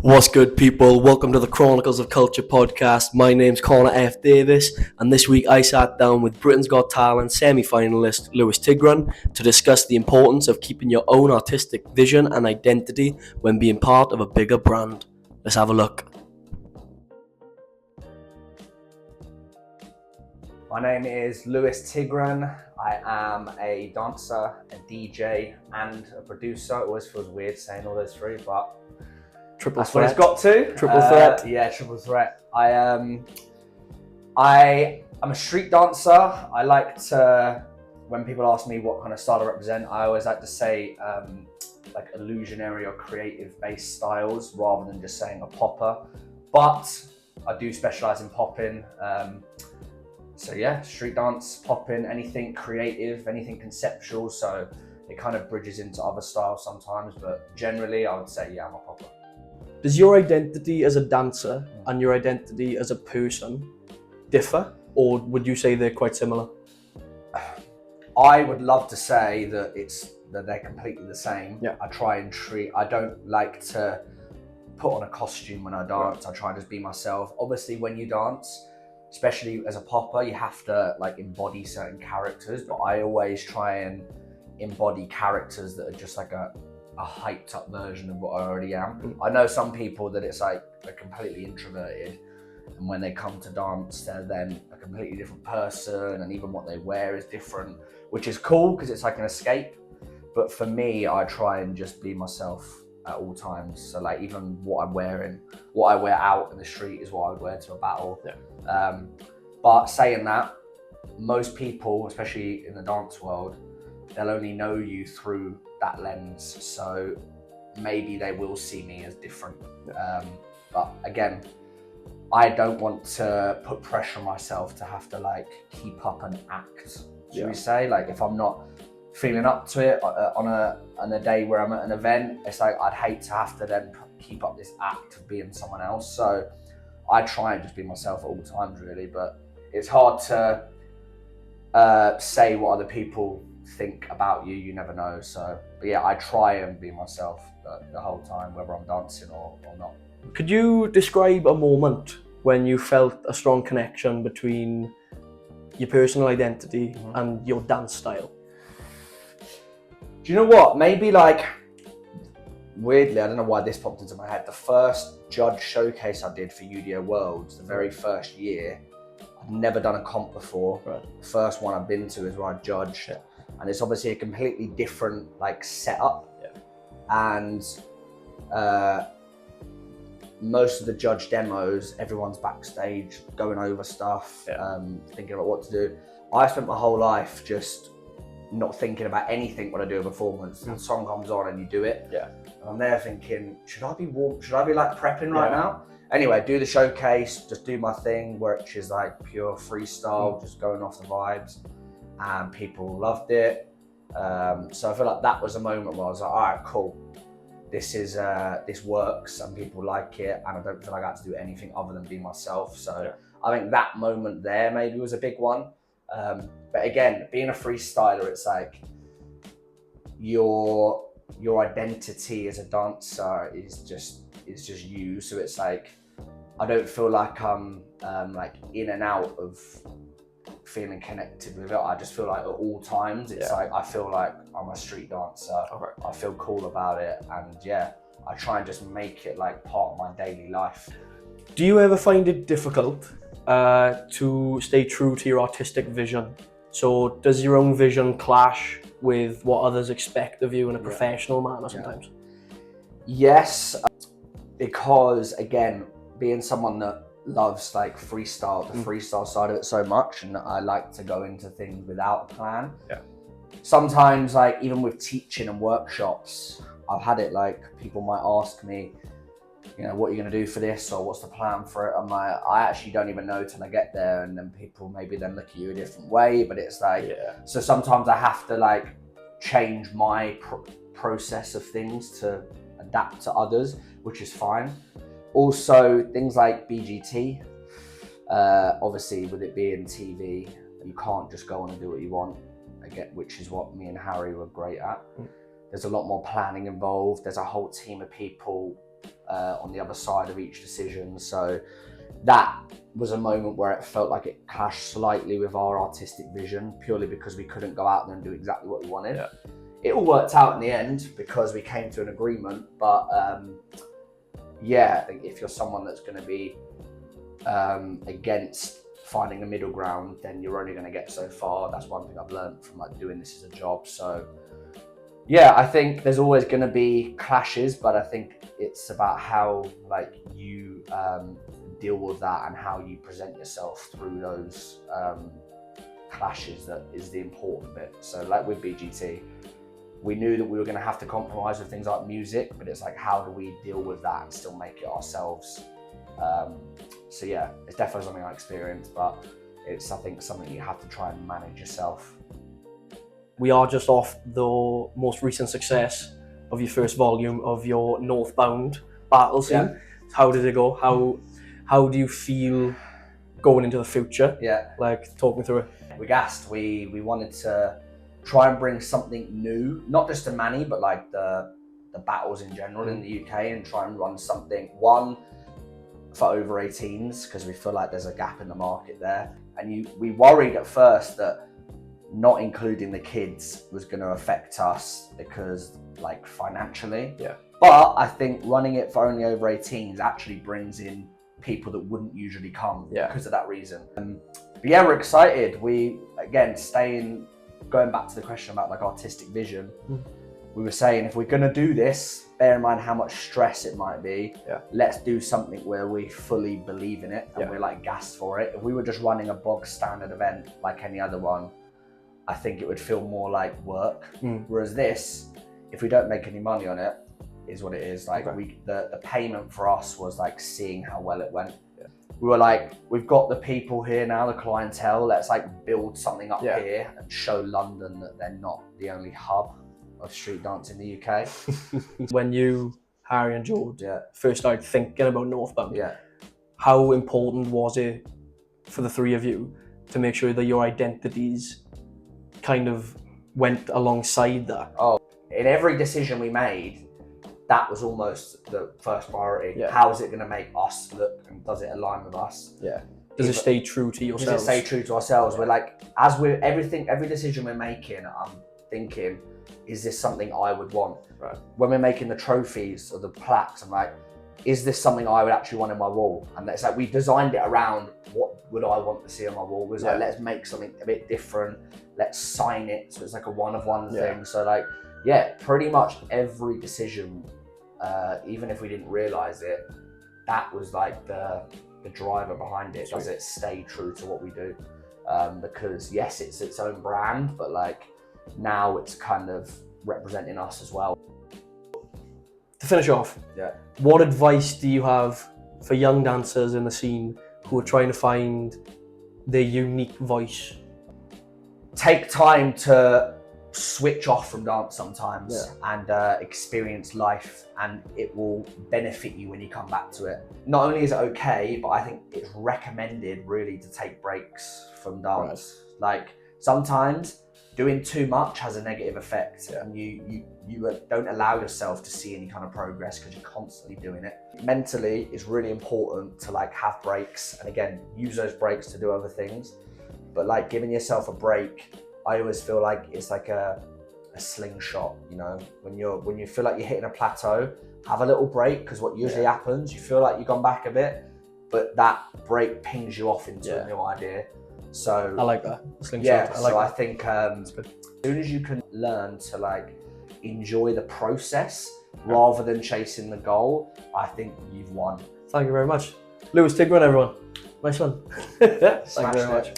What's good, people? Welcome to the Chronicles of Culture podcast. My name's Connor F. Davies, and this week I sat down with Britain's Got Talent semi-finalist Lewis Tigran to discuss the importance of keeping your own artistic vision and identity when being part of a bigger brand. Let's have a look. My name is Lewis Tigran. I am a dancer, a DJ, and a producer. It always feels weird saying all those three, but Triple that's threat. what it's got to. Triple threat. Yeah, triple threat. I am a street dancer. I like to, when people ask me what kind of style I represent, I always like to say like illusionary or creative based styles rather than just saying a popper. But I do specialize in popping. So yeah, street dance, popping, anything creative, anything conceptual. So it kind of bridges into other styles sometimes, but generally I would say, yeah, I'm a popper. Does your identity as a dancer and your identity as a person differ, or would you say they're quite similar? I would love to say that they're completely the same. Yeah. I don't like to put on a costume when I dance. I try and just be myself. Obviously when you dance, especially as a popper, you have to like embody certain characters, but I always try and embody characters that are just like a hyped up version of what I already am. I know some people that it's like they're completely introverted, and when they come to dance, they're then a completely different person, and even what they wear is different, which is cool because it's like an escape. But for me, I try and just be myself at all times. So like even what I'm wearing, what I wear out in the street is what I would wear to a battle. Yeah. But saying that, most people, especially in the dance world, they'll only know you through that lens. So maybe they will see me as different. But again, I don't want to put pressure on myself to have to like keep up an act, should we say? Like if I'm not feeling up to it on a day where I'm at an event, it's like I'd hate to have to then keep up this act of being someone else. So I try and just be myself at all times really, but it's hard to say what other people think about you. You never know. So but yeah, I try and be myself the whole time, whether I'm dancing or not. Could you describe a moment when you felt a strong connection between your personal identity and your dance style? Do you know what? Maybe like, weirdly, I don't know why this popped into my head. The first judge showcase I did for UDO Worlds, the very first year, I'd never done a comp before. Right. The first one I've been to is where I judge. Yeah. And it's obviously a completely different like setup. Yeah. And most of the judge demos, everyone's backstage going over stuff, thinking about what to do. I spent my whole life just not thinking about anything when I do a performance. The song comes on and you do it. Yeah. And I'm there thinking, should I be like prepping right now? Anyway, do the showcase, just do my thing, which is like pure freestyle, just going off the vibes. And people loved it. So I feel like that was a moment where I was like, all right, cool. This works and people like it, and I don't feel like I had to do anything other than be myself. So I think that moment there maybe was a big one. But again, being a freestyler, it's like your identity as a dancer is just you. So it's like I don't feel like I'm like in and out of feeling connected with it. I just feel like at all times it's like I feel like I'm a street dancer. I feel cool about it, and I try and just make it like part of my daily life. Do you ever find it difficult to stay true to your artistic vision? So does your own vision clash with what others expect of you in a professional manner sometimes? Yes, because again, being someone that loves like freestyle, the freestyle side of it so much, and I like to go into things without a plan. Yeah. Sometimes like even with teaching and workshops, I've had it like people might ask me, you know, what are you going to do for this, or what's the plan for it? I'm like, I actually don't even know till I get there, and then people maybe then look at you a different way. But it's like, so sometimes I have to like change my process of things to adapt to others, which is fine. Also, things like BGT, obviously with it being TV, you can't just go on and do what you want, again, which is what me and Harry were great at. There's a lot more planning involved. There's a whole team of people on the other side of each decision. So that was a moment where it felt like it clashed slightly with our artistic vision, purely because we couldn't go out there and do exactly what we wanted. Yeah. It all worked out in the end because we came to an agreement, but yeah, I think if you're someone that's going to be against finding a middle ground, then you're only going to get so far. That's one thing I've learned from like doing this as a job. So yeah, I think there's always going to be clashes, but I think it's about how like you deal with that and how you present yourself through those clashes that is the important bit. So like with BGT, we knew that we were going to have to compromise with things like music, but it's like, how do we deal with that and still make it ourselves? So yeah, it's definitely something I experienced, but it's, I think, something you have to try and manage yourself. We are just off the most recent success of your first volume of your Northbound battle scene. Yeah. How did it go? How do you feel going into the future? Yeah. Like, talk me through it. We gassed. We wanted to try and bring something new, not just to Manny, but like the battles in general in the UK, and try and run something, one, for over 18s, because we feel like there's a gap in the market there. And we worried at first that not including the kids was going to affect us because like financially. Yeah. But I think running it for only over 18s actually brings in people that wouldn't usually come because of that reason. But yeah, we're excited. We, again, going back to the question about like artistic vision, we were saying if we're going to do this, bear in mind how much stress it might be. Yeah. Let's do something where we fully believe in it and we're like gassed for it. If we were just running a bog standard event like any other one, I think it would feel more like work. Whereas this, if we don't make any money on it, is what it is. Like the payment for us was like seeing how well it went. Yeah. We were like, we've got the people here now, the clientele, let's like build something up here and show London that they're not the only hub of street dance in the UK. When you, Harry and George, first started thinking about Northbound, how important was it for the three of you to make sure that your identities kind of went alongside that? Oh, in every decision we made, that was almost the first priority. Yeah. How is it going to make us look, and does it align with us? Yeah. Does it stay true to yourselves? Does it stay true to ourselves? We're like, every decision we're making, I'm thinking, is this something I would want? Right. When we're making the trophies or the plaques, I'm like, is this something I would actually want in my wall? And it's like, we designed it around what would I want to see on my wall. It was like, let's make something a bit different. Let's sign it. So it's like a one-of-one thing. So like, yeah, pretty much every decision, even if we didn't realize it, that was like the driver behind it. Does it stay true to what we do? Because yes, it's its own brand, but like now it's kind of representing us as well. To finish off, what advice do you have for young dancers in the scene who are trying to find their unique voice? Take time to switch off from dance sometimes and experience life, and it will benefit you when you come back to it. Not only is it okay, but I think it's recommended really to take breaks from dance. Like sometimes doing too much has a negative effect, and you don't allow yourself to see any kind of progress because you're constantly doing it. Mentally, it's really important to like have breaks, and again, use those breaks to do other things. But like giving yourself a break, I always feel like it's like a slingshot, you know? When you feel like you're hitting a plateau, have a little break, because what usually happens, you feel like you've gone back a bit, but that break pings you off into a new idea. So I like that. Slingshot. Yeah, I like so that. I think as soon as you can learn to like enjoy the process rather than chasing the goal, I think you've won. Thank you very much. Lewis Tigran, everyone. Nice one. Thank you very much.